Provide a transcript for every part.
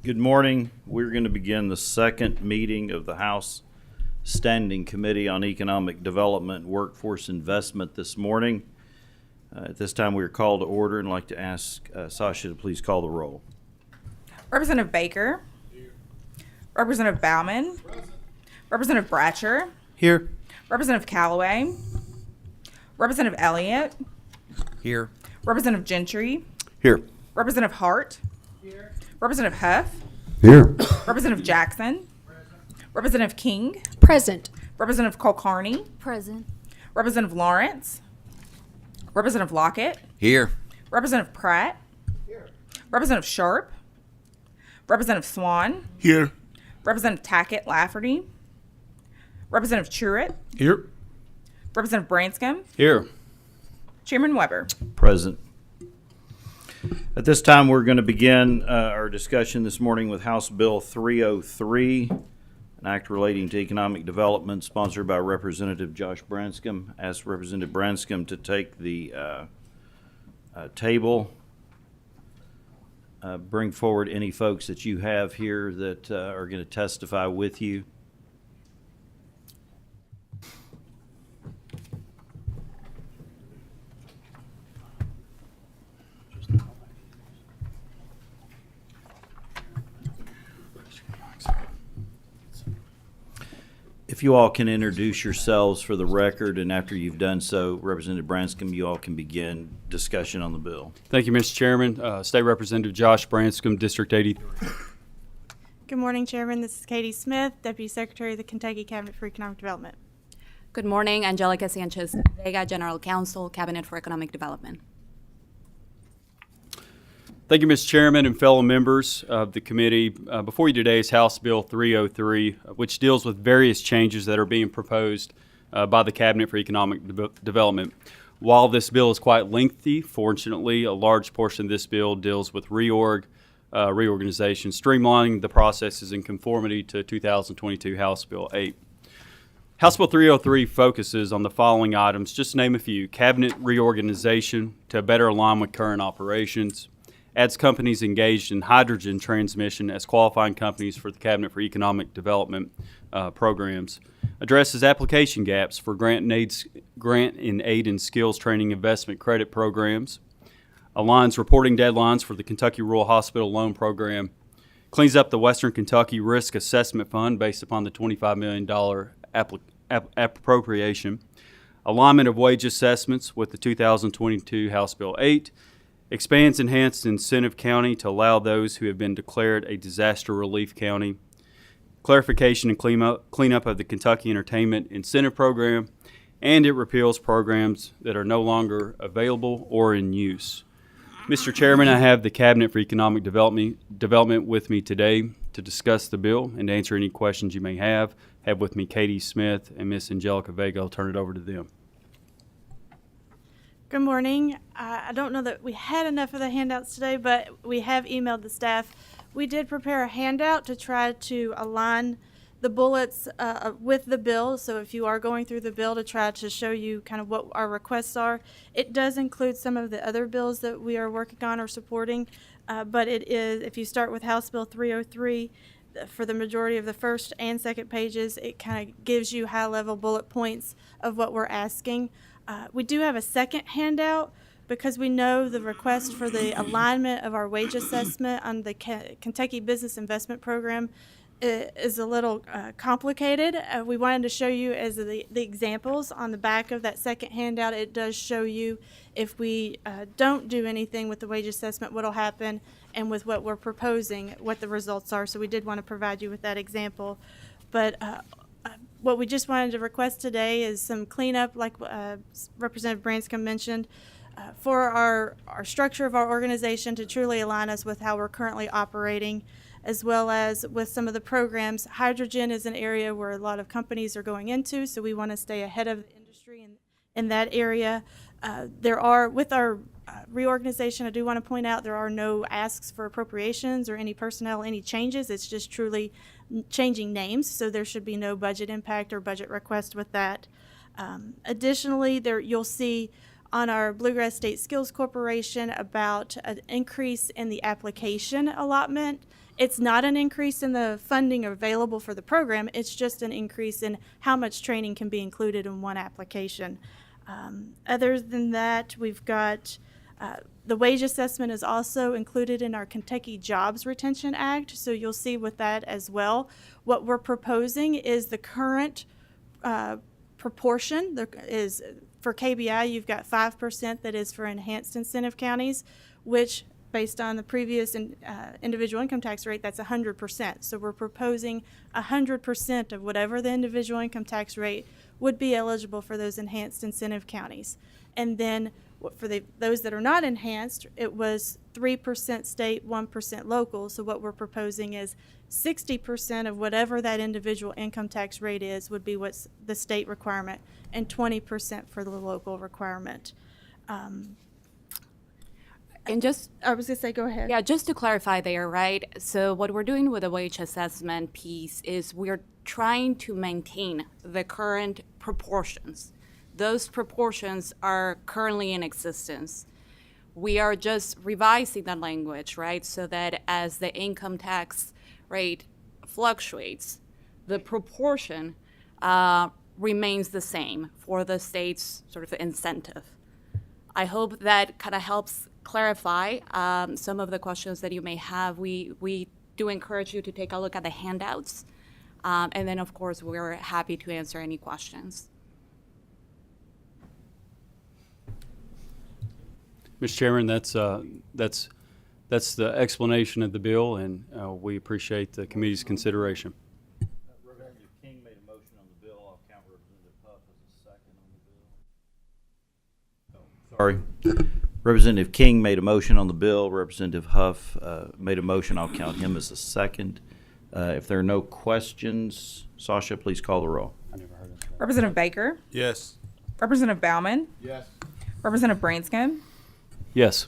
Good morning. We're going to begin the second meeting of the House Standing Committee on Economic Development and Workforce Investment this morning. At this time, we are called to order and I'd like to ask Sasha to please call the roll. Representative Baker. Here. Representative Bauman. Present. Representative Bratcher. Here. Representative Callaway. Representative Elliott. Here. Representative Gentry. Here. Representative Hart. Here. Representative Huff. Here. Representative Jackson. Present. Representative King. Present. Representative Kulkarni. Present. Representative Lawrence. Representative Lockett. Here. Representative Pratt. Here. Representative Sharp. Representative Swan. Here. Representative Tackett Lafferty. Representative Truitt. Here. Representative Branscombe. Here. Chairman Weber. Present. At this time, we're going to begin our discussion this morning with House Bill 303, an act relating to economic development, sponsored by Representative Josh Branscombe. Ask Representative Branscombe to take the table. Bring forward any folks that you have here that are going to testify with you. If you all can introduce yourselves for the record, and after you've done so, Representative Branscombe, you all can begin discussion on the bill. Thank you, Mr. Chairman. State Representative Josh Branscombe, District 83. Good morning, Chairman. This is Katie Smith, Deputy Secretary of the Kentucky Cabinet for Economic Development. Good morning, Angelica Sanchez Vega, General Counsel, Cabinet for Economic Development. Thank you, Mr. Chairman and fellow members of the committee. Before you today is House Bill 303, which deals with various changes that are being proposed by the Cabinet for Economic Development. While this bill is quite lengthy, fortunately, a large portion of this bill deals with reorganization, streamlining the processes in conformity to 2022 House Bill 8. House Bill 303 focuses on the following items, just to name a few: cabinet reorganization to better align with current operations, adds companies engaged in hydrogen transmission as qualifying companies for the Cabinet for Economic Development programs, addresses application gaps for grant and aid and skills training investment credit programs, aligns reporting deadlines for the Kentucky Rural Hospital Loan Program, cleans up the Western Kentucky Risk Assessment Fund based upon the $25 million appropriation, alignment of wage assessments with the 2022 House Bill 8, expands enhanced incentive county to allow those who have been declared a disaster relief county, clarification and cleanup of the Kentucky Entertainment Incentive Program, and it repeals programs that are no longer available or in use. Mr. Chairman, I have the Cabinet for Economic Development with me today to discuss the bill and to answer any questions you may have. I have with me Katie Smith and Miss Angelica Vega. I'll turn it over to them. Good morning. I don't know that we had enough of the handouts today, but we have emailed the staff. We did prepare a handout to try to align the bullets with the bill. So if you are going through the bill, to try to show you kind of what our requests are. It does include some of the other bills that we are working on or supporting, but it is, if you start with House Bill 303, for the majority of the first and second pages, it kind of gives you high-level bullet points of what we're asking. We do have a second handout because we know the request for the alignment of our wage assessment on the Kentucky Business Investment Program is a little complicated. We wanted to show you as the examples on the back of that second handout. It does show you if we don't do anything with the wage assessment, what will happen, and with what we're proposing, what the results are. So we did want to provide you with that example. But what we just wanted to request today is some cleanup, like Representative Branscombe mentioned, for our structure of our organization to truly align us with how we're currently operating, as well as with some of the programs. Hydrogen is an area where a lot of companies are going into, so we want to stay ahead of the industry in that area. With our reorganization, I do want to point out there are no asks for appropriations or any personnel, any changes. It's just truly changing names, so there should be no budget impact or budget request with that. Additionally, you'll see on our Bluegrass State Skills Corporation about an increase in the application allotment It's not an increase in the funding available for the program. It's just an increase in how much training can be included in one application. Other than that, we've got the wage assessment is also included in our Kentucky Jobs Retention Act, so you'll see with that as well. What we're proposing is the current proportion. There is, for KBI, you've got 5% that is for enhanced incentive counties, which based on the previous individual income tax rate, that's 100%. So we're proposing 100% of whatever the individual income tax rate would be eligible for those enhanced incentive counties. And then for those that are not enhanced, it was 3% state, 1% local. So what we're proposing is 60% of whatever that individual income tax rate is would be what's the state requirement, and 20% for the local requirement. And just, I was gonna say, go ahead. yeah, just to clarify there, right? So what we're doing with the wage assessment piece is we're trying to maintain the current proportions. Those proportions are currently in existence. We are just revising that language, right? So that as the income tax rate fluctuates, the proportion remains the same for the state's sort of incentive. I hope that kind of helps clarify some of the questions that you may have. We do encourage you to take a look at the handouts. And then, of course, we're happy to answer any questions. Mr. Chairman, that's the explanation of the bill, and we appreciate the committee's consideration. Representative King made a motion on the bill. I'll count Representative Huff as a second on the bill. Sorry. Representative King made a motion on the bill. Representative Huff made a motion. I'll count him as a second. If there are no questions, Sasha, please call the roll. Representative Baker, Yes. Representative Bauman, Yes. Representative Branscombe, Yes.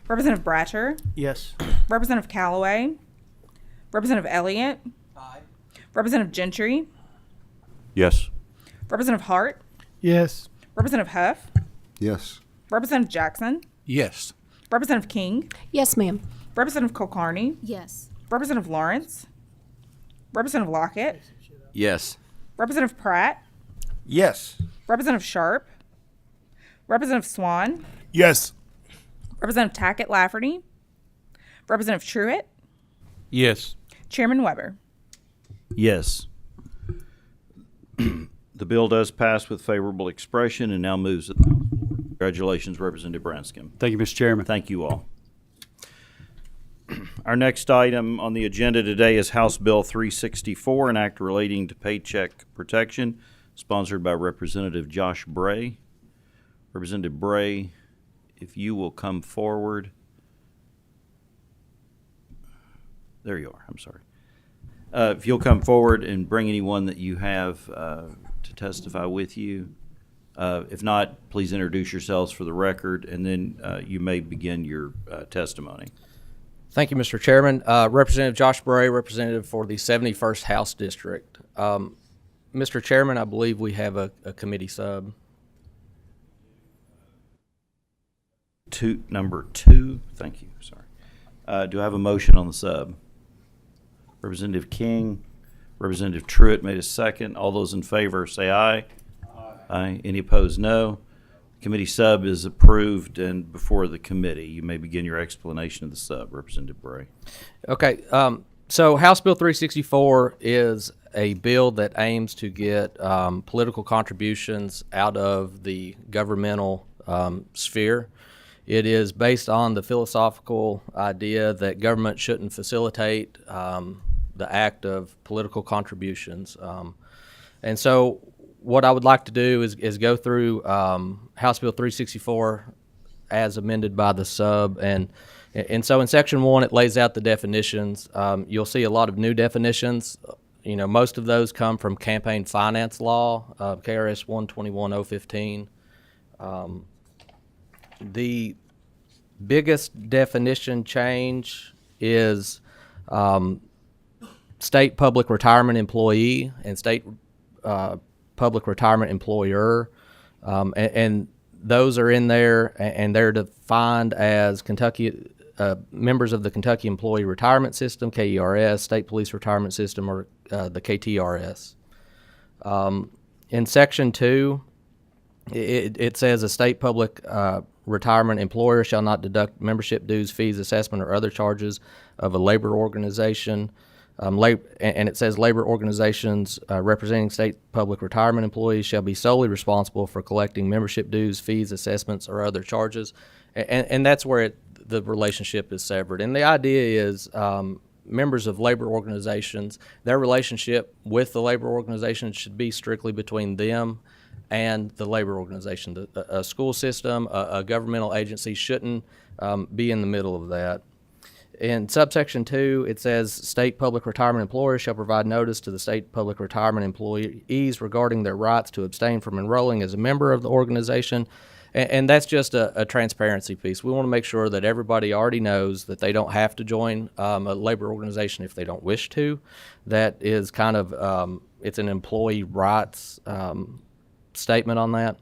Representative Bratcher, Yes. Representative Callaway, Representative Elliott, Representative Gentry, Yes. Representative Hart, Yes. Representative Huff, Yes. Representative Jackson, Yes. Representative King, Yes, ma'am. Representative Kulkarni, Yes. Representative Lawrence, Representative Lockett, Yes. Representative Pratt, Yes. Representative Sharp, Representative Swan, Yes. Representative Tackett Lafferty, Representative Truitt, Yes. Chairman Weber. Yes. The bill does pass with favorable expression and now moves to the House floor. Congratulations, Representative Branscombe. Thank you, Mr. Chairman. Thank you all. Our next item on the agenda today is House Bill 364, an act relating to paycheck protection, sponsored by Representative Josh Bray. Representative Bray, if you will come forward. There you are, I'm sorry. If you'll come forward and bring anyone that you have to testify with you. If not, please introduce yourselves for the record, and then you may begin your testimony. Thank you, Mr. Chairman. Representative Josh Bray, representative for the 71st House District. Mr. Chairman, I believe we have a committee sub. Number two, thank you, sorry. Do I have a motion on the sub? Representative King, Representative Truitt made a second. All those in favor say aye. Aye. Any opposed, no. Committee sub is approved and before the committee. You may begin your explanation of the sub, Representative Bray. Okay, so House Bill 364 is a bill that aims to get political contributions out of the governmental sphere. It is based on the philosophical idea that government shouldn't facilitate the act of political contributions. And so what I would like to do is go through House Bill 364 as amended by the sub. And so in Section 1, it lays out the definitions. You'll see a lot of new definitions. You know, most of those come from campaign finance law, KRS 121.015. The biggest definition change is state public retirement employee and state public retirement employer, and those are in there, and they're defined as Kentucky members of the Kentucky Employee Retirement System, KERS, State Police Retirement System, or the KTRS. In Section 2, it says a state public retirement employer shall not deduct membership dues, fees, assessment, or other charges of a labor organization. And it says labor organizations representing state public retirement employees shall be solely responsible for collecting membership dues, fees, assessments, or other charges. And that's where the relationship is severed. And the idea is members of labor organizations, their relationship with the labor organization should be strictly between them and the labor organization. A school system, a governmental agency shouldn't be in the middle of that. In subsection 2, it says state public retirement employers shall provide notice to the state public retirement employees regarding their rights to abstain from enrolling as a member of the organization. And that's just a transparency piece. We want to make sure that everybody already knows that they don't have to join a labor organization if they don't wish to. That is kind of, it's an employee rights statement on that.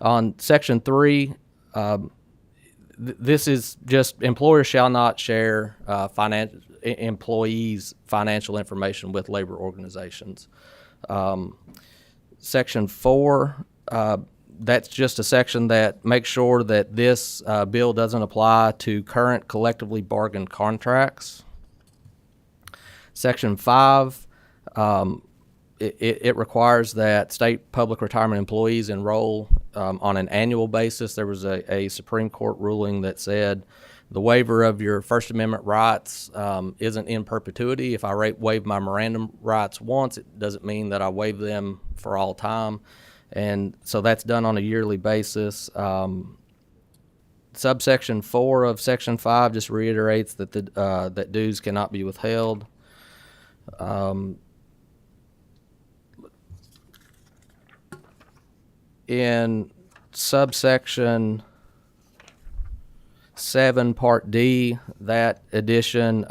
On Section 3, this is just employers shall not share employees' financial information with labor organizations. Section 4, that's just a section that makes sure that this bill doesn't apply to current collectively bargained contracts. Section 5, it requires that state public retirement employees enroll on an annual basis. There was a Supreme Court ruling that said the waiver of your First Amendment rights isn't in perpetuity. If I waive my Miranda rights once, it doesn't mean that I waive them for all time. And so that's done on a yearly basis. Subsection 4 of Section 5 just reiterates that that dues cannot be withheld. In subsection 7, Part D, that addition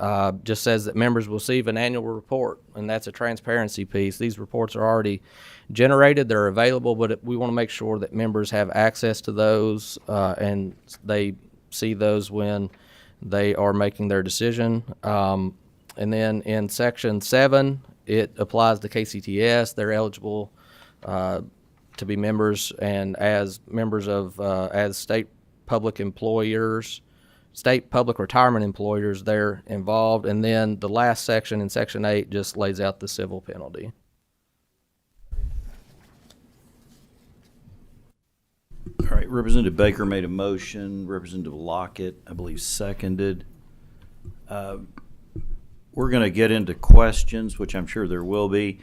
just says that members will receive an annual report, and that's a transparency piece. These reports are already generated, they're available, but we want to make sure that members have access to those and they see those when they are making their decision. And then in Section 7, it applies to KCTS. They're eligible to be members, and as members of as state public employers, state public retirement employers, they're involved. And then the last section in Section 8 just lays out the civil penalty. All right, Representative Baker made a motion. Representative Lockett, I believe, seconded. We're going to get into questions, which I'm sure there will be.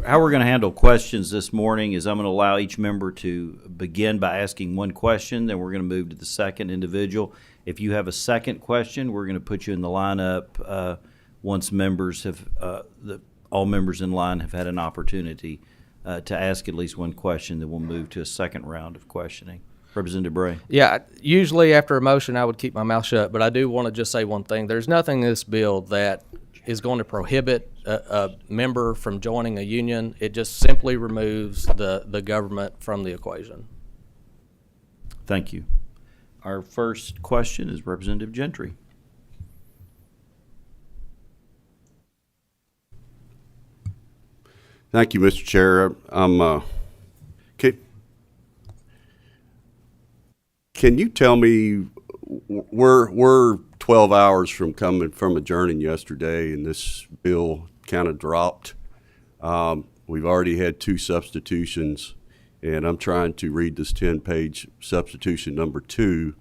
How we're going to handle questions this morning is I'm going to allow each member to begin by asking one question, then we're going to move to the second individual. If you have a second question, we're going to put you in the lineup once members have, all members in line have had an opportunity to ask at least one question, then we'll move to a second round of questioning. Representative Bray. Yeah, usually after a motion I would keep my mouth shut, but I do want to just say one thing. There's nothing in this bill that is going to prohibit a member from joining a union. It just simply removes the government from the equation. Thank you. Our first question is Representative Gentry. Thank you, Mr. Chair. Can you tell me, we're 12 hours from coming from adjourning yesterday, and this bill kind of dropped. We've already had 2 substitutions, and I'm trying to read this 10-page substitution number 2.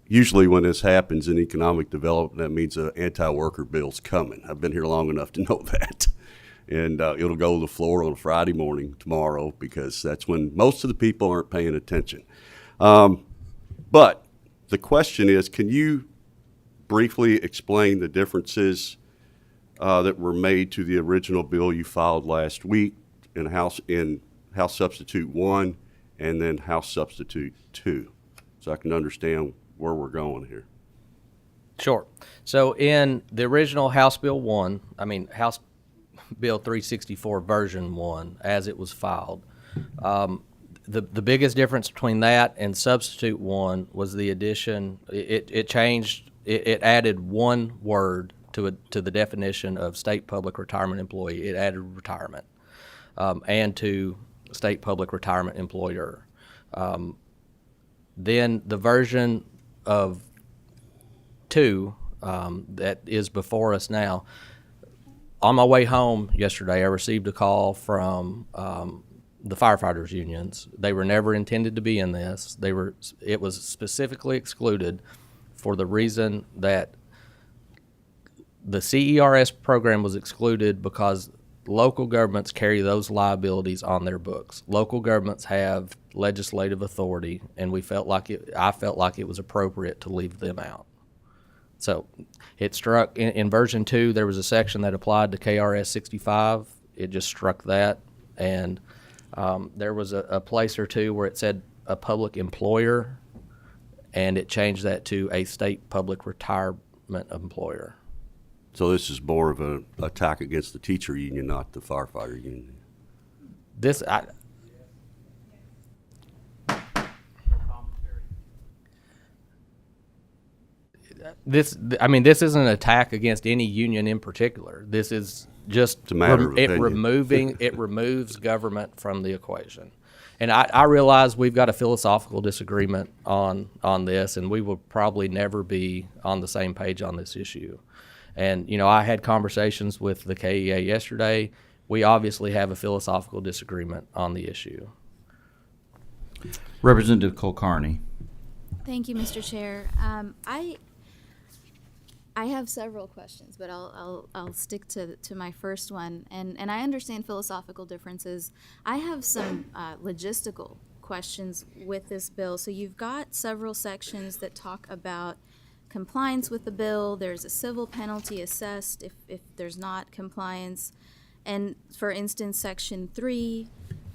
Usually when this happens in economic development, that means an anti-worker bill's coming. I've been here long enough to know that. And it'll go to the floor on a Friday morning tomorrow, because that's when most of the people aren't paying attention. But the question is, can you briefly explain the differences that were made to the original bill you filed last week in House Substitute 1 and then House Substitute 2, so I can understand where we're going here? Sure. So in the original House Bill 1, House Bill 364 version 1, as it was filed, the biggest difference between that and Substitute 1 was the addition. It changed it added one word to the definition of state public retirement employee. It added retirement, and to state public retirement employer. Then the version of 2 that is before us now. On my way home yesterday, I received a call from the firefighters unions. They were never intended to be in this. It was specifically excluded for the reason that the CERS program was excluded because local governments carry those liabilities on their books. Local governments have legislative authority, and I felt like it was appropriate to leave them out. So it struck in version 2. There was a section that applied to KRS 65. It just struck that, and there was a place or two where it said a public employer, and it changed that to a state public retirement employer. So this is more of an attack against the teacher union, not the firefighter union. This isn't an attack against any union in particular. This is just It's a matter of opinion. it removes government from the equation. And I realize we've got a philosophical disagreement on this, and we will probably never be on the same page on this issue. And, I had conversations with the KEA yesterday. We obviously have a philosophical disagreement on the issue. Representative Kulkarni. Thank you, Mr. Chair. I have several questions, but I'll stick to my first one. And I understand philosophical differences. I have some logistical questions with this bill. So you've got several sections that talk about compliance with the bill. There's a civil penalty assessed if there's not compliance. And for instance, Section 3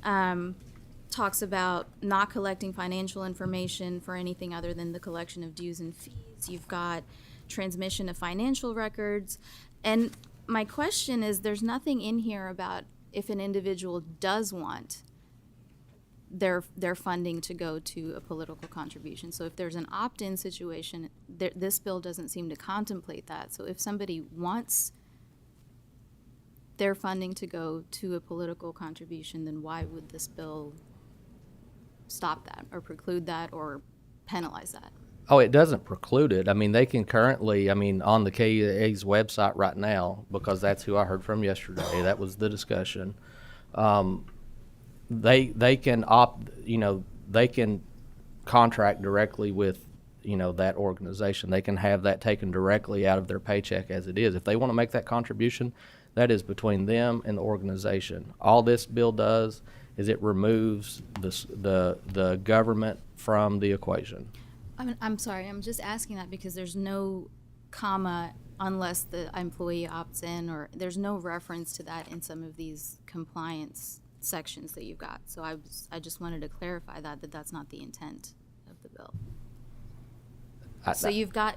talks about not collecting financial information for anything other than the collection of dues and fees. You've got transmission of financial records. And my question is, there's nothing in here about if an individual does want their funding to go to a political contribution. So if there's an opt-in situation, this bill doesn't seem to contemplate that. So if somebody wants their funding to go to a political contribution, then why would this bill stop that or preclude that or penalize that? Oh, it doesn't preclude it. They can currently, on the KEA's website right now, because that's who I heard from yesterday, that was the discussion. They can they can contract directly with, that organization. They can have that taken directly out of their paycheck as it is. If they want to make that contribution, that is between them and the organization. All this bill does is it removes the government from the equation. I'm sorry, I'm just asking that because there's no comma unless the employee opts in, or there's no reference to that in some of these compliance sections that you've got. So I just wanted to clarify that that's not the intent of the bill. So you've got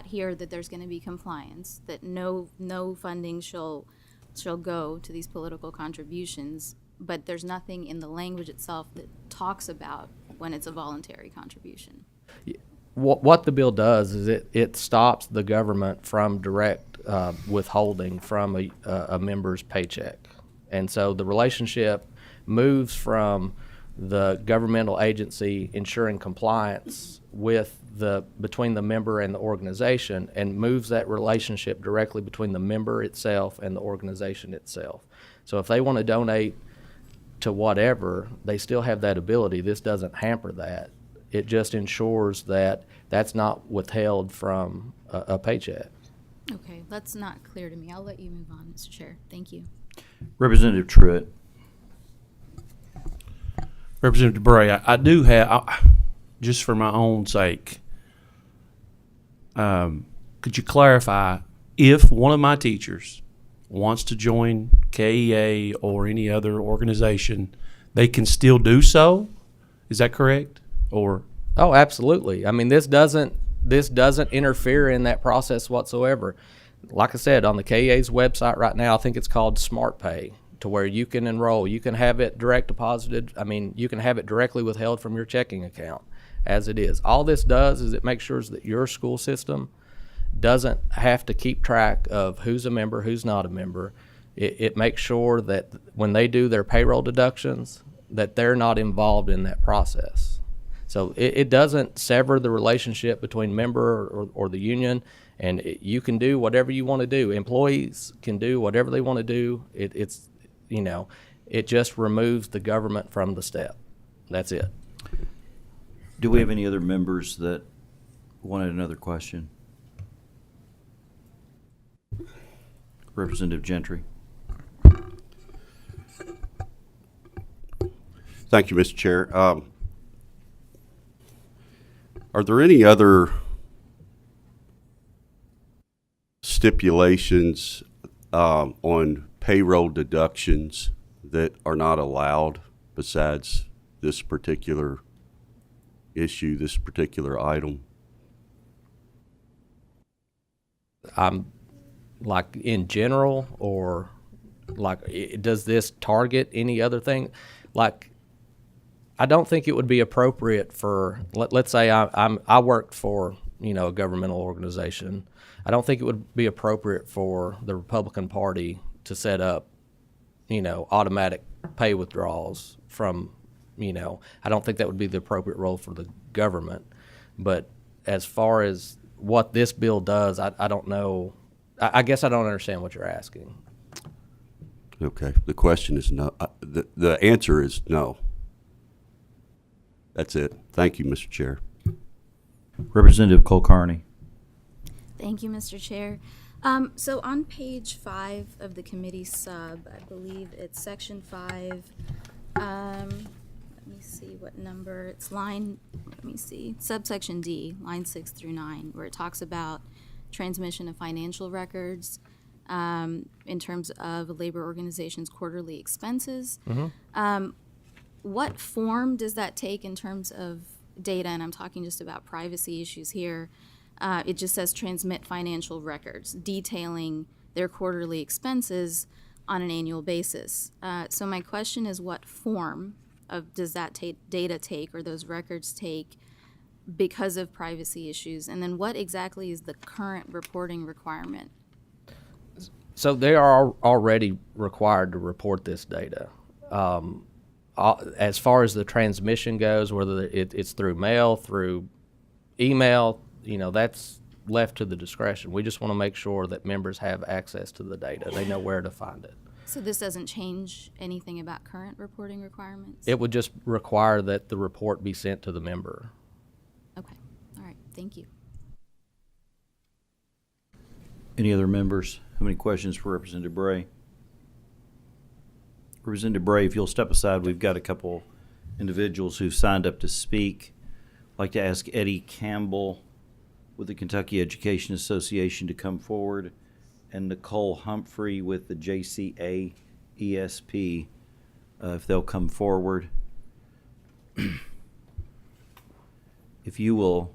here that there's going to be compliance, that no funding shall go to these political contributions, but there's nothing in the language itself that talks about when it's a voluntary contribution. What the bill does is it stops the government from direct withholding from a member's paycheck. And so the relationship moves from the governmental agency ensuring compliance between the member and the organization, and moves that relationship directly between the member itself and the organization itself. So if they want to donate to whatever, they still have that ability. This doesn't hamper that. It just ensures that that's not withheld from a paycheck. Okay, that's not clear to me. I'll let you move on, Mr. Chair. Thank you. Representative Truitt. Representative DeBray, I do have, just for my own sake, could you clarify if one of my teachers wants to join KEA or any other organization, they can still do so? Is that correct? Or Oh, absolutely. This doesn't interfere in that process whatsoever. Like I said, on the KEA's website right now, I think it's called Smart Pay, to where you can enroll. You can have it direct deposited. You can have it directly withheld from your checking account as it is. All this does is it makes sure that your school system doesn't have to keep track of who's a member, who's not a member. It makes sure that when they do their payroll deductions, that they're not involved in that process. So it doesn't sever the relationship between member or the union, and you can do whatever you want to do. Employees can do whatever they want to do. It's it just removes the government from the step. That's it. Do we have any other members that wanted another question? Representative Gentry. Thank you, Mr. Chair. Are there any other stipulations on payroll deductions that are not allowed besides this particular issue, this particular item? Like in general, or like does this target any other thing? Like, I don't think it would be appropriate for, let's say I worked for, a governmental organization. I don't think it would be appropriate for the Republican Party to set up, automatic pay withdrawals from, I don't think that would be the appropriate role for the government. But as far as what this bill does, I don't know. I guess I don't understand what you're asking. Okay, the question is no. The answer is no. That's it. Thank you, Mr. Chair. Representative Kulkarni. Thank you, Mr. Chair. So on page 5 of the committee sub, I believe it's section 5. Let me see what number. It's subsection D, line 6 through 9, where it talks about transmission of financial records in terms of a labor organization's quarterly expenses. What form does that take in terms of data? And I'm talking just about privacy issues here. It just says transmit financial records detailing their quarterly expenses on an annual basis. So my question is, what form does that data take, or those records take, because of privacy issues? And then what exactly is the current reporting requirement? So they are already required to report this data. As far as the transmission goes, whether it's through mail, through email, that's left to the discretion. We just want to make sure that members have access to the data. They know where to find it. So this doesn't change anything about current reporting requirements? It would just require that the report be sent to the member. Okay. All right. Thank you. Any other members have any questions for Representative Bray? Representative Bray, if you'll step aside, we've got a couple individuals who've signed up to speak. I'd like to ask Eddie Campbell with the Kentucky Education Association to come forward, and Nicole Humphrey with the JCA ESP, if they'll come forward. If you will,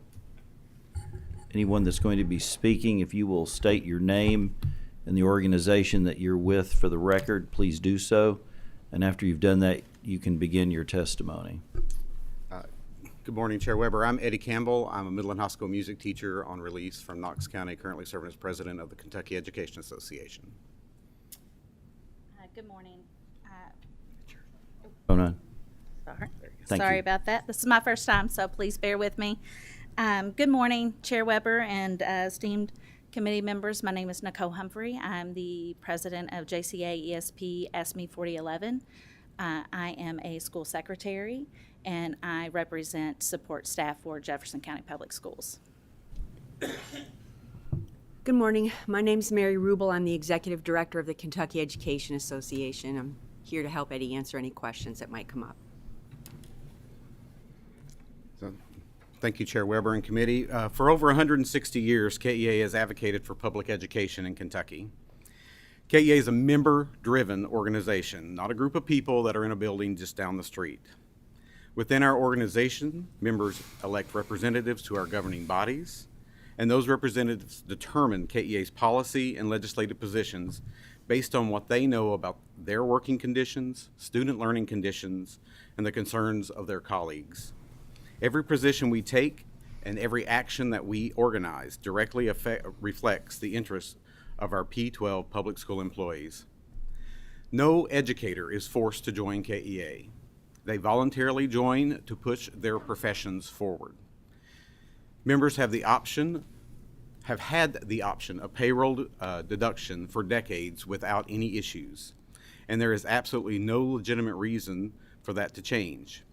anyone that's going to be speaking, if you will state your name and the organization that you're with for the record, please do so. And after you've done that, you can begin your testimony. Good morning, Chair Weber. I'm Eddie Campbell. I'm a Midland High School music teacher on release from Knox County, currently serving as president of the Kentucky Education Association. Good morning. Oh, no. Sorry about that. This is my first time, so please bear with me. Good morning, Chair Weber and esteemed committee members. My name is Nicole Humphrey. I'm the president of JCA ESP ASME 4011. I am a school secretary, and I represent support staff for Jefferson County Public Schools. Good morning. My name is Mary Rubel. I'm the executive director of the Kentucky Education Association. I'm here to help Eddie answer any questions that might come up. Thank you, Chair Weber and committee. For over 160 years, KEA has advocated for public education in Kentucky. KEA is a member-driven organization, not a group of people that are in a building just down the street. Within our organization, members elect representatives to our governing bodies, and those representatives determine KEA's policy and legislative positions based on what they know about their working conditions, student learning conditions, and the concerns of their colleagues. Every position we take and every action that we organize directly reflects the interests of our P-12 public school employees. No educator is forced to join KEA. They voluntarily join to push their professions forward. Members have had the option of payroll deduction for decades without any issues, and there is absolutely no legitimate reason for that to change.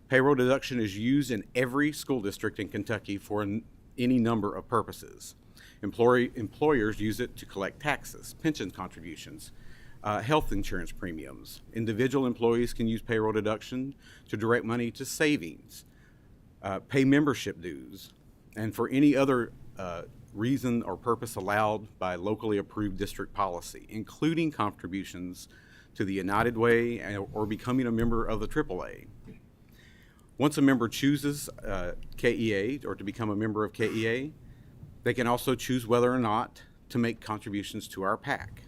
Payroll deduction is used in every school district in Kentucky for any number of purposes. Employers use it to collect taxes, pension contributions, health insurance premiums. Individual employees can use payroll deduction to direct money to savings, pay membership dues, and for any other reason or purpose allowed by locally approved district policy, including contributions to the United Way or becoming a member of the AAA. Once a member chooses KEA or to become a member of KEA, they can also choose whether or not to make contributions to our PAC.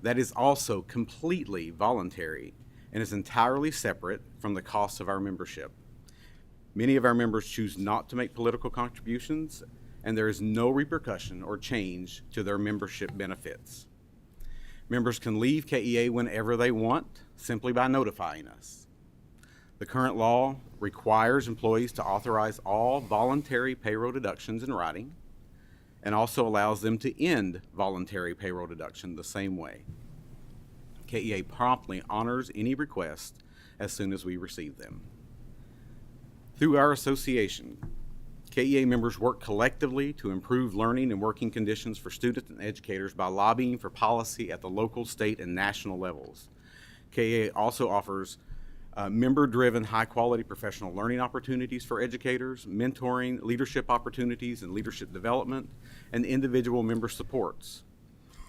That is also completely voluntary and is entirely separate from the cost of our membership. Many of our members choose not to make political contributions, and there is no repercussion or change to their membership benefits. Members can leave KEA whenever they want, simply by notifying us. The current law requires employees to authorize all voluntary payroll deductions in writing, and also allows them to end voluntary payroll deduction the same way. KEA promptly honors any request as soon as we receive them. Through our association, KEA members work collectively to improve learning and working conditions for students and educators by lobbying for policy at the local, state, and national levels. KEA also offers member-driven, high-quality professional learning opportunities for educators, mentoring, leadership opportunities and leadership development, and individual member supports.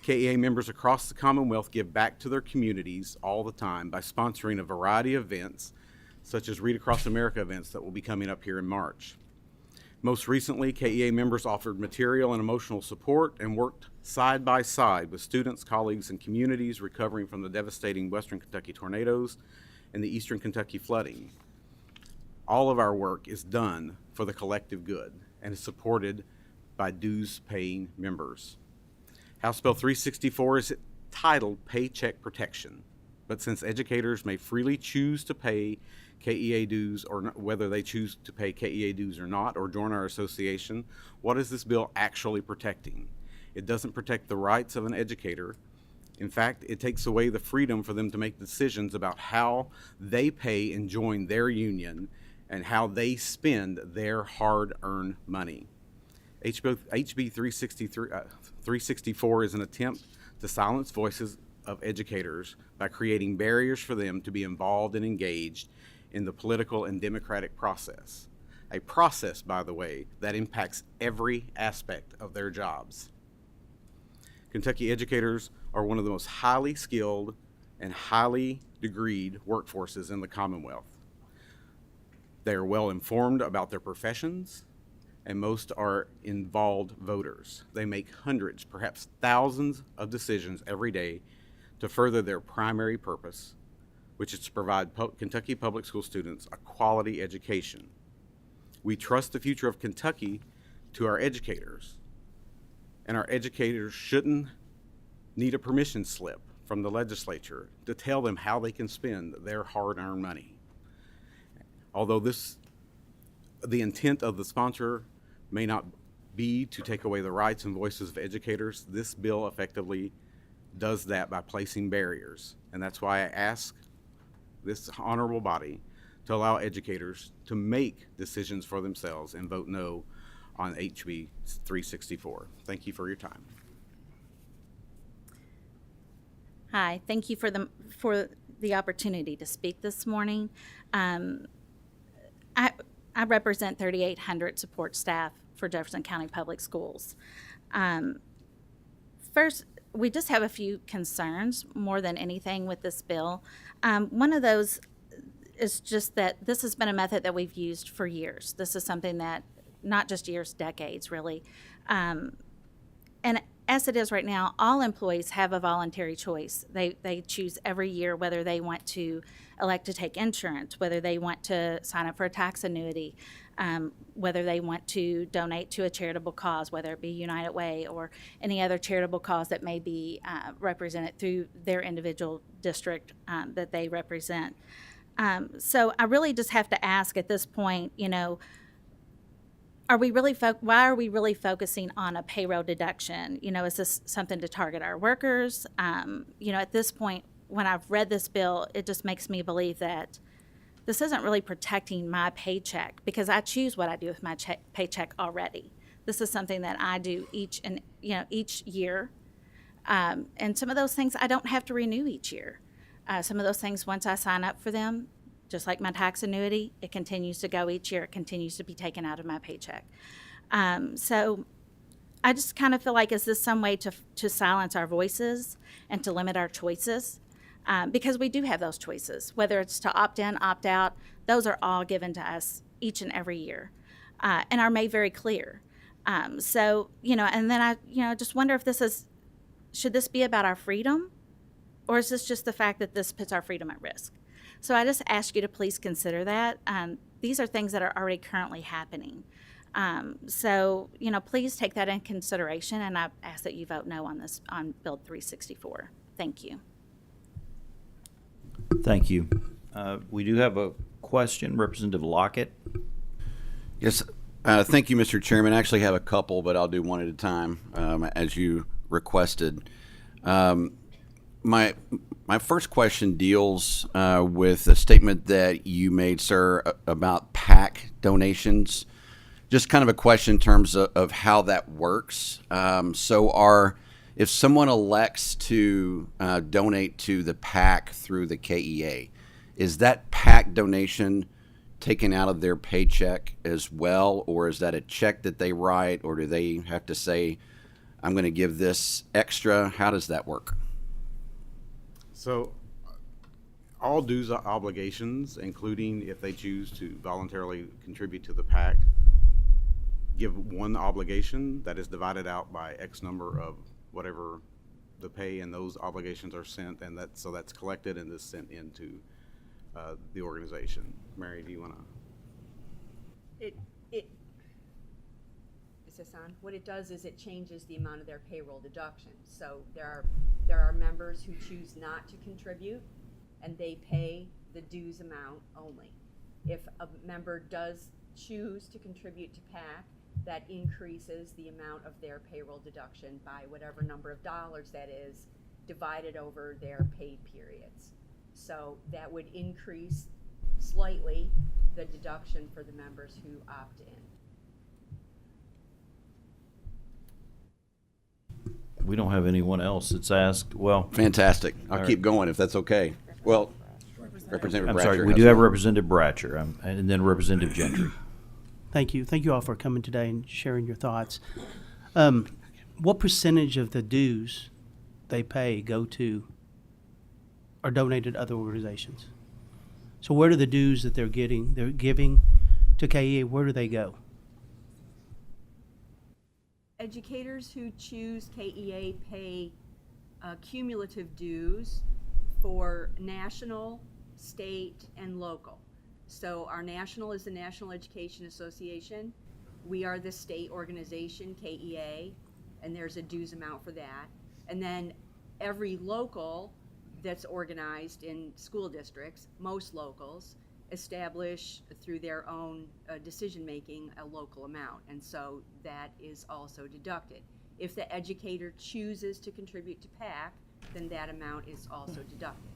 KEA members across the Commonwealth give back to their communities all the time by sponsoring a variety of events, such as Read Across America events that will be coming up here in March. Most recently, KEA members offered material and emotional support and worked side by side with students, colleagues, and communities recovering from the devastating Western Kentucky tornadoes and the Eastern Kentucky flooding. All of our work is done for the collective good and is supported by dues-paying members. House Bill 364 is titled Paycheck Protection, but since educators may freely choose to pay KEA dues or not, whether they choose to pay KEA dues or not, or join our association, what is this bill actually protecting? It doesn't protect the rights of an educator. In fact, it takes away the freedom for them to make decisions about how they pay and join their union and how they spend their hard-earned money. HB 364 is an attempt to silence voices of educators by creating barriers for them to be involved and engaged in the political and democratic process. A process, by the way, that impacts every aspect of their jobs. Kentucky educators are one of the most highly skilled and highly degreed workforces in the Commonwealth. They are well informed about their professions, and most are involved voters. They make hundreds, perhaps thousands of decisions every day to further their primary purpose, which is to provide Kentucky public school students a quality education. We trust the future of Kentucky to our educators, and our educators shouldn't need a permission slip from the legislature to tell them how they can spend their hard-earned money. Although the intent of the sponsor may not be to take away the rights and voices of educators, this bill effectively does that by placing barriers. And that's why I ask this honorable body to allow educators to make decisions for themselves and vote no on HB 364. Thank you for your time. Hi, thank you for the opportunity to speak this morning. I represent 3,800 support staff for Jefferson County Public Schools. First, we just have a few concerns more than anything with this bill. One of those is just that this has been a method that we've used for years. This is something that, not just years, decades, really. And as it is right now, all employees have a voluntary choice. They choose every year whether they want to elect to take insurance, whether they want to sign up for a tax annuity. whether they want to donate to a charitable cause, whether it be United Way or any other charitable cause that may be represented through their individual district that they represent. So I really just have to ask at this point, you know, why are we really focusing on a payroll deduction? You know, is this something to target our workers? You know, at this point, when I've read this bill, it just makes me believe that this isn't really protecting my paycheck, because I choose what I do with my paycheck already. This is something that I do each year. And some of those things I don't have to renew each year. Some of those things, once I sign up for them, just like my tax annuity, it continues to go each year. It continues to be taken out of my paycheck. So I just kind of feel like, is this some way to silence our voices and to limit our choices? Because we do have those choices, whether it's to opt in, opt out, those are all given to us each and every year and are made very clear. So, you know, and then I just wonder if should this be about our freedom, or is this just the fact that this puts our freedom at risk? So I just ask you to please consider that. These are things that are already currently happening. So, you know, please take that in consideration, and I ask that you vote no on this, on Bill 364. Thank you. Thank you. We do have a question, Representative Lockett. Yes, thank you, Mr. Chairman. I actually have a couple, but I'll do one at a time, as you requested. My first question deals with a statement that you made, sir, about PAC donations. Just kind of a question in terms of how that works. If someone elects to donate to the PAC through the KEA, is that PAC donation taken out of their paycheck as well, or is that a check that they write, or do they have to say, I'm going to give this extra? How does that work? So all dues obligations, including if they choose to voluntarily contribute to the PAC, give one obligation that is divided out by X number of whatever the pay, and those obligations are sent, and so that's collected and is sent into the organization. Mary, do you want to? Is this on? What it does is it changes the amount of their payroll deduction. So there are members who choose not to contribute, and they pay the dues amount only. If a member does choose to contribute to PAC, that increases the amount of their payroll deduction by whatever number of dollars that is, divided over their pay periods. So that would increase slightly the deduction for the members who opt in. We don't have anyone else that's asked. Well, Fantastic. I'll All keep right. going if that's okay. Well, Representative I'm Bratcher sorry, we has do have one. Representative Bratcher, and then Representative Gentry. Thank you. Thank you all for coming today and sharing your thoughts. What percentage of the dues they pay go to or donated to other organizations? So where do the dues that they're giving to KEA, where do they go? Educators who choose KEA pay cumulative dues for national, state, and local. So our national is the National Education Association. We are the state organization, KEA, and there's a dues amount for that. And then every local that's organized in school districts, most locals, establish through their own decision-making a local amount, and so that is also deducted. If the educator chooses to contribute to PAC, then that amount is also deducted.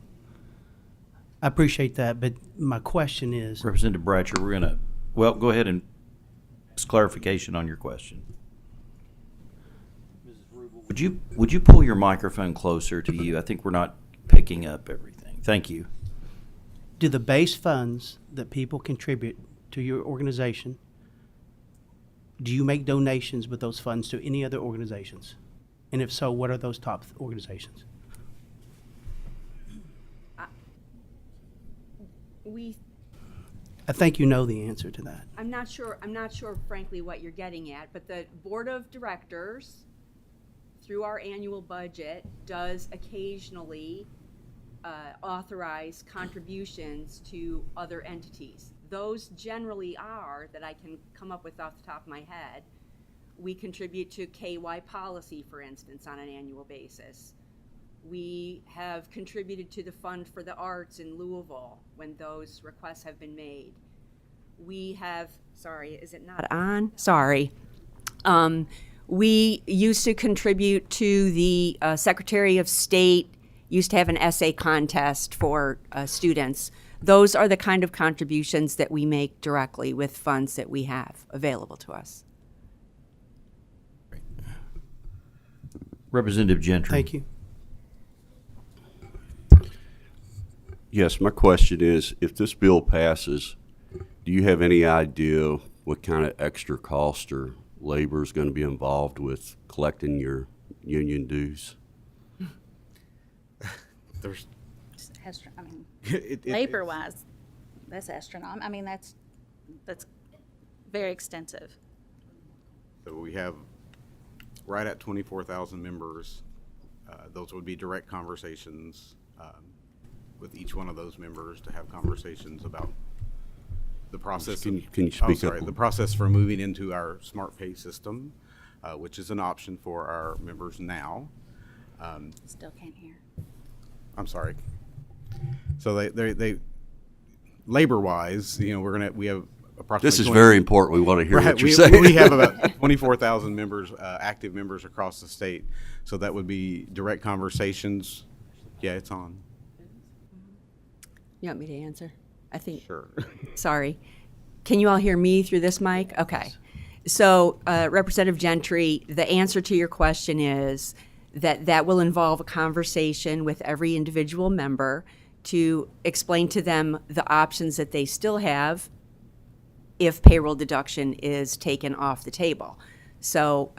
I appreciate that, but my question is, Representative Bratcher, we're going to, well, go ahead and ask clarification on your question. Would you pull your microphone closer to you? I think we're not picking up everything. Thank you. do the base funds that people contribute to your organization, do you make donations with those funds to any other organizations? And if so, what are those top organizations? I think you know the answer to that. I'm not sure frankly what you're getting at, but the board of directors through our annual budget does occasionally authorize contributions to other entities. those generally are, that I can come up with off the top of my head, we contribute to KY policy, for instance, on an annual basis. We have contributed to the Fund for the Arts in Louisville when those requests have been made. We have, sorry, is it not on? Sorry. We used to contribute to the Secretary of State, used to have an essay contest for students. Those are the kind of contributions that we make directly with funds that we have available to us. Representative Gentry. Thank you. Yes, my question is, if this bill passes, do you have any idea what kind of extra cost or labor is going to be involved with collecting your union dues? There's, I mean, it- labor-wise, that's astronomical. I mean, that's very extensive. So we have right at 24,000 members. Those would be direct conversations with each one of those members to have conversations about the process. Can you speak up? The process for moving into our Smart Pay system, which is an option for our members now. Still can't hear. I'm sorry. So they labor-wise, we have approximately. This is very important. We want to hear Right, what you're we, saying. we have about 24,000 members, active members across the state. So that would be direct conversations. Yeah, it's on. You want me to answer? I think. Sure. Sorry. Can you all hear me through this mic? Okay. So, Representative Gentry, the answer to your question is that will involve a conversation with every individual member to explain to them the options that they still have if payroll deduction is taken off the table. So,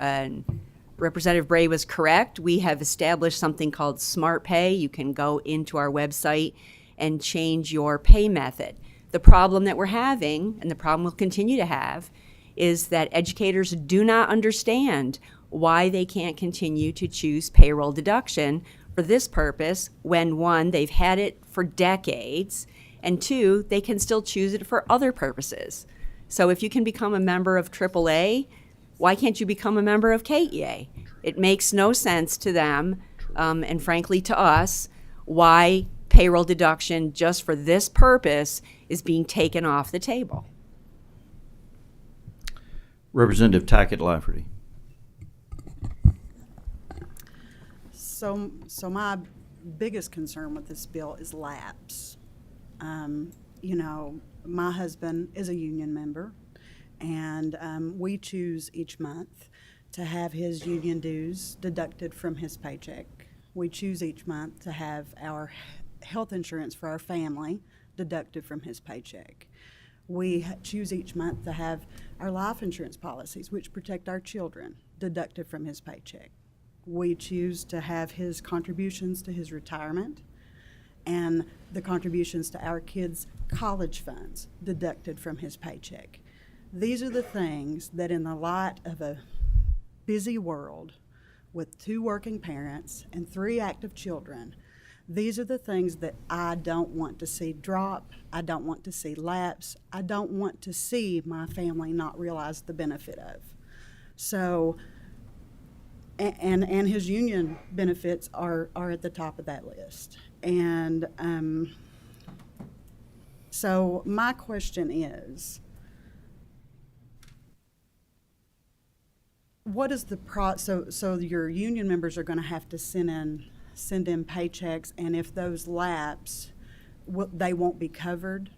Representative Bray was correct. We have established something called Smart Pay. You can go into our website and change your pay method. The problem that we're having, and the problem we'll continue to have, is that educators do not understand why they can't continue to choose payroll deduction for this purpose when, one, they've had it for decades, and two, they can still choose it for other purposes. So if you can become a member of AAA, why can't you become a member of KEA? It makes no sense to them, and frankly to us, why payroll deduction just for this purpose is being taken off the table. Representative Tackett Lafferty. So my biggest concern with this bill is lapse. My husband is a union member, and we choose each month to have his union dues deducted from his paycheck. We choose each month to have our health insurance for our family deducted from his paycheck. We choose each month to have our life insurance policies, which protect our children, deducted from his paycheck. We choose to have his contributions to his retirement and the contributions to our kids' college funds deducted from his paycheck. These are the things that, in the light of a busy world with 2 working parents and 3 active children, these are the things that I don't want to see drop. I don't want to see lapse. I don't want to see my family not realize the benefit of. So, and his union benefits are at the top of that list. And so my question is, what is the so your union members are going to have to send in paychecks, and if those lapse, they won't be covered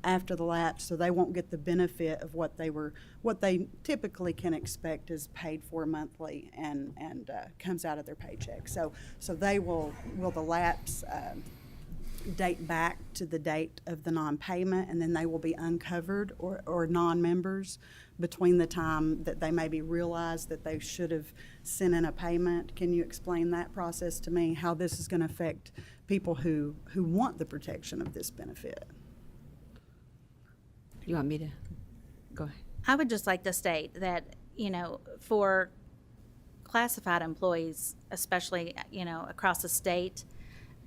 after the lapse, so they won't get the benefit of what they typically can expect is paid for monthly and comes out of their paycheck. So they will the lapse date back to the date of the non-payment, and then they will be uncovered or non-members between the time that they maybe realize that they should have sent in a payment. Can you explain that process to me, how this is going to affect people who want the protection of this benefit? You want me to go ahead? I would just like to state that, for classified employees, especially, across the state,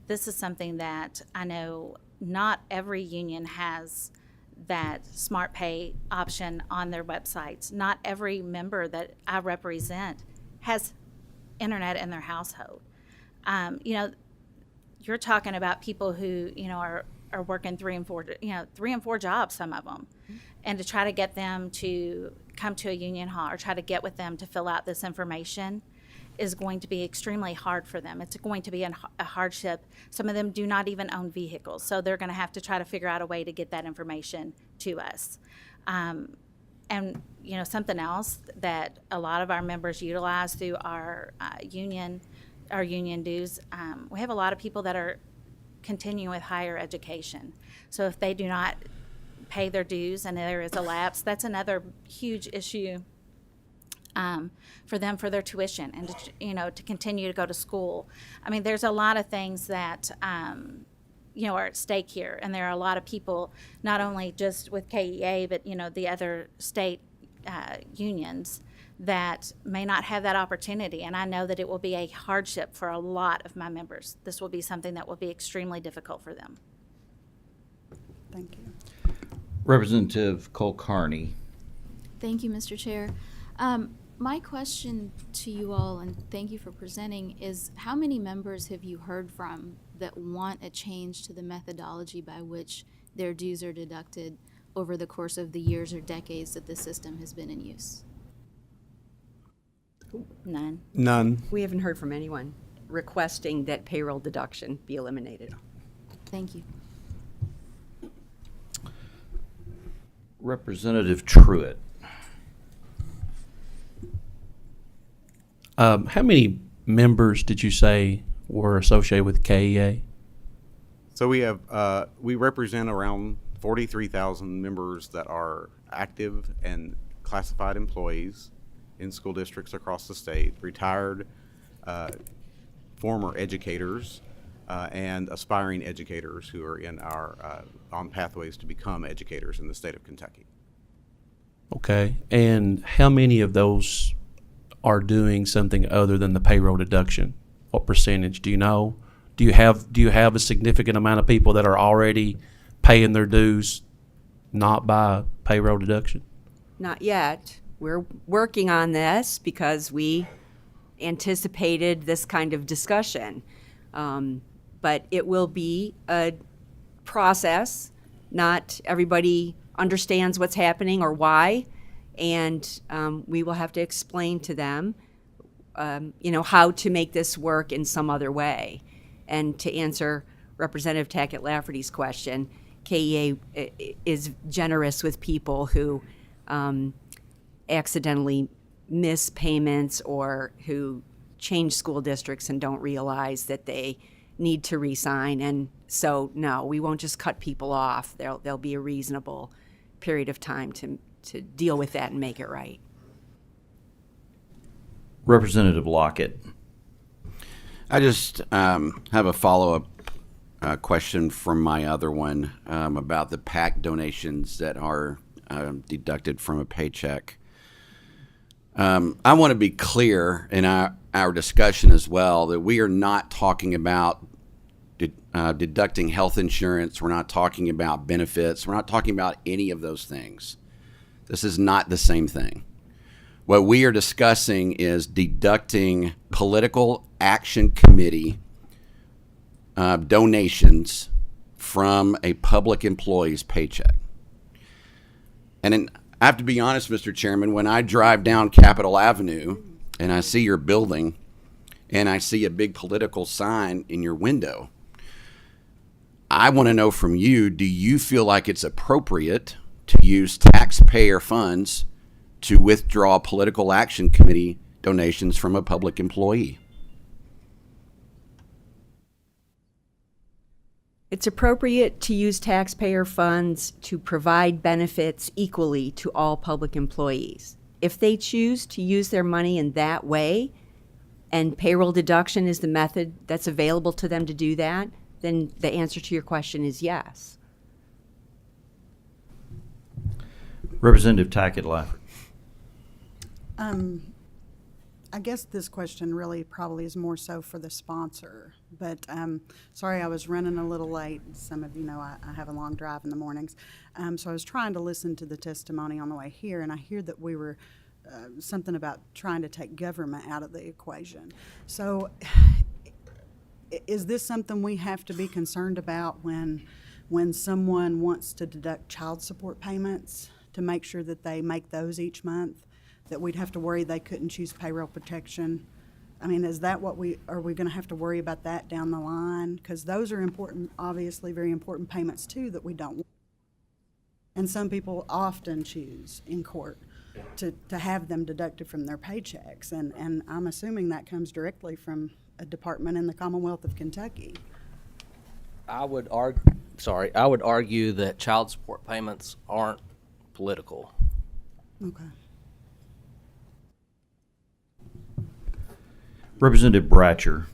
this is something that I know not every union has that Smart Pay option on their websites. Not every member that I represent has internet in their household. You know, you're talking about people who, you know, are working 3 and 4 jobs, some of them, and to try to get them to come to a union hall or try to get with them to fill out this information is going to be extremely hard for them. It's going to be a hardship. Some of them do not even own vehicles, so they're going to have to try to figure out a way to get that information to us. And you know, something else that a lot of our members utilize through our union dues, we have a lot of people that are continuing with higher education. So if they do not pay their dues and there is a lapse, that's another huge issue for them, for their tuition and to continue to go to school. I mean, there's a lot of things that are at stake here, and there are a lot of people, not only just with KEA, but the other state unions that may not have that opportunity. And I know that it will be a hardship for a lot of my members. This will be something that will be extremely difficult for them. Thank you. Representative Cole Carney. Thank you, Mr. Chair. My question to you all, and thank you for presenting, is how many members have you heard from that want a change to the methodology by which their dues are deducted over the course of the years or decades that the system has been in use? None. None. We haven't heard from anyone requesting that payroll deduction be eliminated. Thank you. Representative Truitt. How many members did you say were associated with KEA? So we represent around 43,000 members that are active and classified employees in school districts across the state, retired former educators and aspiring educators who are in our on pathways to become educators in the state of Kentucky. Okay, and how many of those are doing something other than the payroll deduction? What percentage, do you know? Do you have a significant amount of people that are already paying their dues not by payroll deduction? Not yet. We're working on this because we anticipated this kind of discussion. But it will be a process. Not everybody understands what's happening or why. And we will have to explain to them, how to make this work in some other way. And to answer Representative Tackett-Lafferty's question, KEA is generous with people who accidentally miss payments or who change school districts and don't realize that they need to re-sign. And so, no, we won't just cut people off. There'll be a reasonable period of time to deal with that and make it right. Representative Lockett. I just have a follow-up question from my other one about the PAC donations that are deducted from a paycheck. I want to be clear in our discussion as well that we are not talking about deducting health insurance. We're not talking about benefits. We're not talking about any of those things. This is not the same thing. What we are discussing is deducting political action committee donations from a public employee's paycheck. And I have to be honest, Mr. Chairman, when I drive down Capitol Avenue and I see your building and I see a big political sign in your window, I want to know from you, do you feel like it's appropriate to use taxpayer funds to withdraw political action committee donations from a public employee? It's appropriate to use taxpayer funds to provide benefits equally to all public employees. If they choose to use their money in that way, and payroll deduction is the method that's available to them to do that, then the answer to your question is yes. Representative Tackett-Lafferty. I guess this question really probably is more so for the sponsor, but sorry I was running a little late. Some of you know I have a long drive in the mornings. So I was trying to listen to the testimony on the way here, and I hear that we were something about trying to take government out of the equation. So is this something we have to be concerned about when someone wants to deduct child support payments to make sure that they make those each month, that we'd have to worry they couldn't choose payroll protection? I mean, is that what are we going to have to worry about that down the line? Because those are important, obviously very important payments too that we don't want. And some people often choose in court to have them deducted from their paychecks. And I'm assuming that comes directly from a department in the Commonwealth of Kentucky. I would argue that child support payments aren't political. Okay. Representative Bratcher.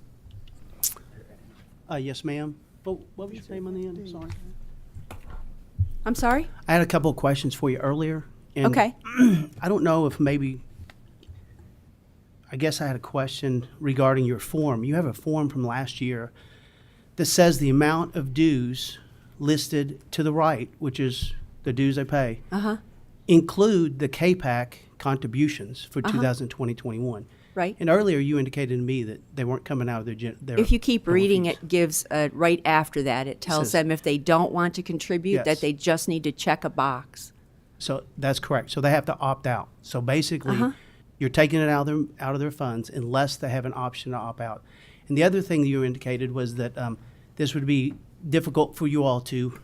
Yes, ma'am. What was your name on the end? I'm sorry. I'm sorry? I had a couple of questions for you earlier. And Okay. I don't know if maybe, I guess I had a question regarding your form. You have a form from last year that says the amount of dues listed to the right, which is the dues they pay, include the KPAC contributions for 2020-21. Right. And earlier you indicated to me that they weren't coming out of their If you keep normal reading, fees. it gives, right after that, it tells says- them if they don't want to contribute, Yes. that they just need to check a box. So that's correct. So they have to opt out. So basically, you're taking it out of their funds unless they have an option to opt out. And the other thing you indicated was that this would be difficult for you all to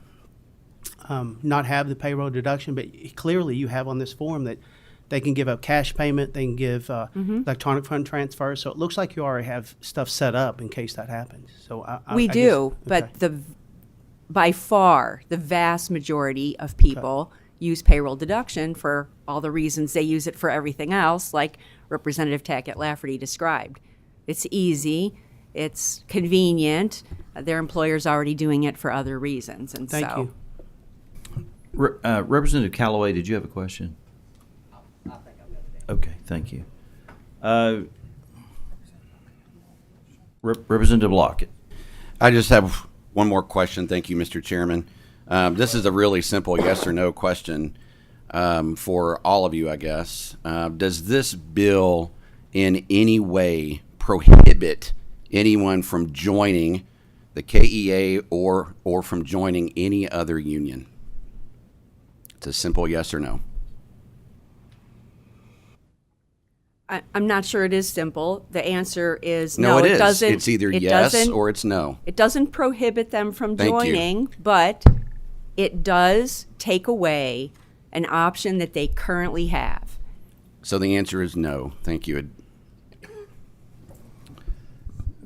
not have the payroll deduction, but clearly you have on this form that they can give a cash payment, they can give electronic fund transfers. So it looks like you already have stuff set up in case that happens. So We I do, guess- but by far, the vast majority of people use payroll deduction for all the reasons they use it for everything else, like Representative Tackett Lafferty described. It's easy, it's convenient, their employer's already doing it for other reasons, and Thank so. you. Representative Callaway, did you have a question? Okay, thank you. Representative Lockett. I just have one more question. Thank you, Mr. Chairman. This is a really simple yes or no question for all of you, I guess. Does this bill in any way prohibit anyone from joining the KEA or from joining any other union? It's a simple yes or no. I'm not sure it is simple. The answer is No, no. it is. Doesn't. It's either it yes doesn't- or it's no. It doesn't prohibit them from Thank you. joining, but it does take away an option that they currently have. So the answer is no. Thank you.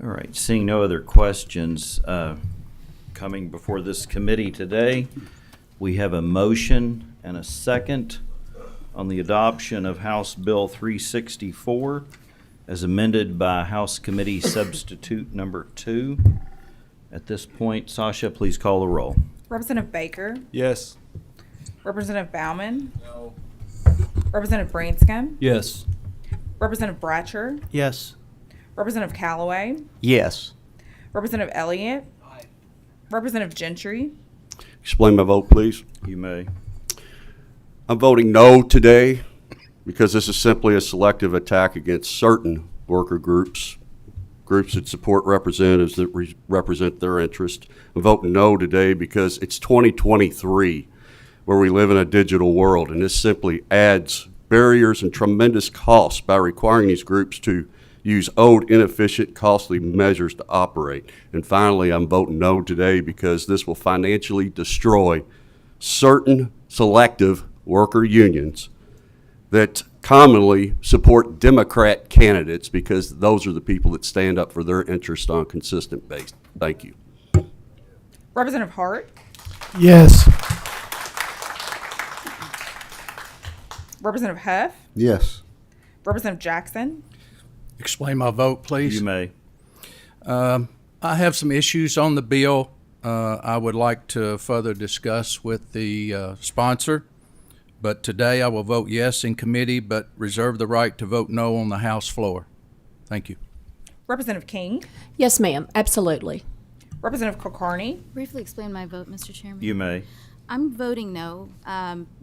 All right, seeing no other questions coming before this committee today, we have a motion and a second on the adoption of House Bill 364 as amended by House Committee Substitute Number 2. At this point, Sasha, please call the roll. Representative Baker, Yes. Representative Bauman. No. Representative Branscombe, Yes. Representative Bratcher, Yes. Representative Callaway, Yes. Representative Elliott, Representative Gentry, Explain my vote, please. You may. I'm voting no today because this is simply a selective attack against certain worker groups that support representatives that represent their interest. I'm voting no today because it's 2023 where we live in a digital world, and this simply adds barriers and tremendous costs by requiring these groups to use old, inefficient, costly measures to operate. And finally, I'm voting no today because this will financially destroy certain selective worker unions that commonly support Democrat candidates because those are the people that stand up for their interest on a consistent basis. Thank you. Representative Hart, Yes. Representative Huff, Yes. Representative Jackson, Explain my vote, please. You may. I have some issues on the bill I would like to further discuss with the sponsor, but today I will vote yes in committee, but reserve the right to vote no on the House floor. Thank you. Representative King, Yes, ma'am, absolutely. Representative Kulkarni, Briefly explain my vote, Mr. Chairman. You may. I'm voting no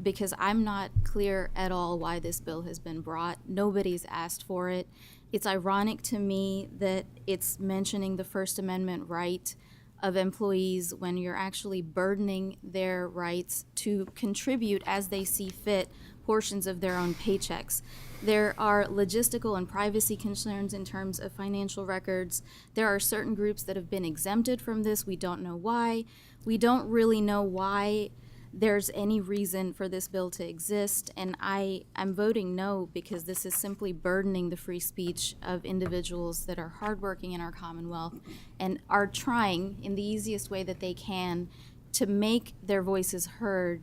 because I'm not clear at all why this bill has been brought. Nobody's asked for it. It's ironic to me that it's mentioning the First Amendment right of employees when you're actually burdening their rights to contribute as they see fit portions of their own paychecks. There are logistical and privacy concerns in terms of financial records. There are certain groups that have been exempted from this. We don't know why. We don't really know why there's any reason for this bill to exist, and I'm voting no because this is simply burdening the free speech of individuals that are hardworking in our Commonwealth and are trying in the easiest way that they can to make their voices heard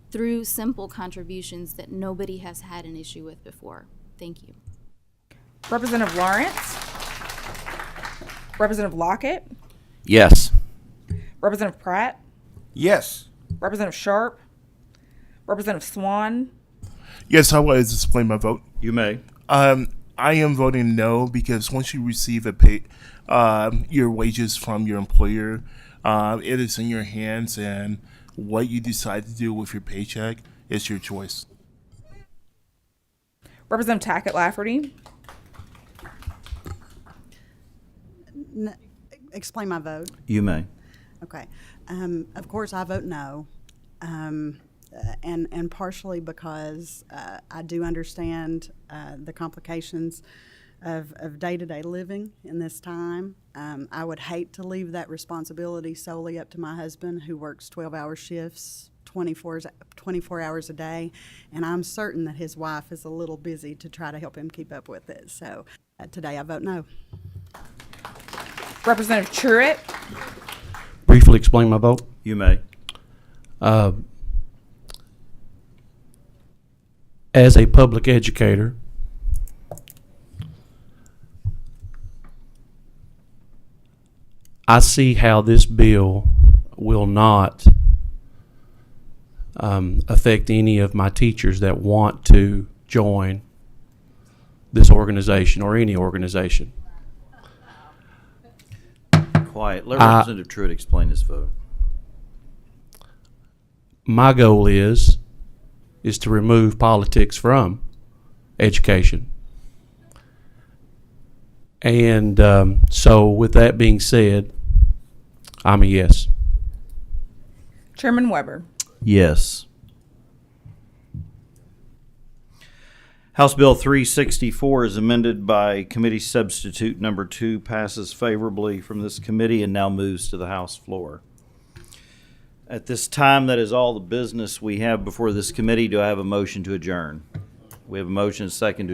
through simple contributions that nobody has had an issue with before. Thank you. Representative Lawrence, Representative Lockett, Yes. Representative Pratt, Yes. Representative Sharp, Representative Swan, Yes, I will explain my vote. You may. I am voting no because once you receive a pay, your wages from your employer, it is in your hands, and what you decide to do with your paycheck is your choice. Representative Tackett Lafferty, Explain my vote. You may. Okay. Of course, I vote no, and partially because I do understand the complications of day-to-day living in this time. I would hate to leave that responsibility solely up to my husband, who works 12-hour shifts, 24 hours a day, and I'm certain that his wife is a little busy to try to help him keep up with it. So today I vote no. Representative Truitt, Briefly explain my vote. You may. As a public educator, I see how this bill will not affect any of my teachers that want to join this organization or any organization. Quiet. Let Representative Truitt explain his vote. My goal is to remove politics from education. And so with that being said, I'm a yes. Chairman Weber. Yes. House Bill 364 is amended by committee substitute number 2, passes favorably from this committee and now moves to the House floor. At this time, that is all the business we have before this committee. Do I have a motion to adjourn? We have a motion and a second to adjourn.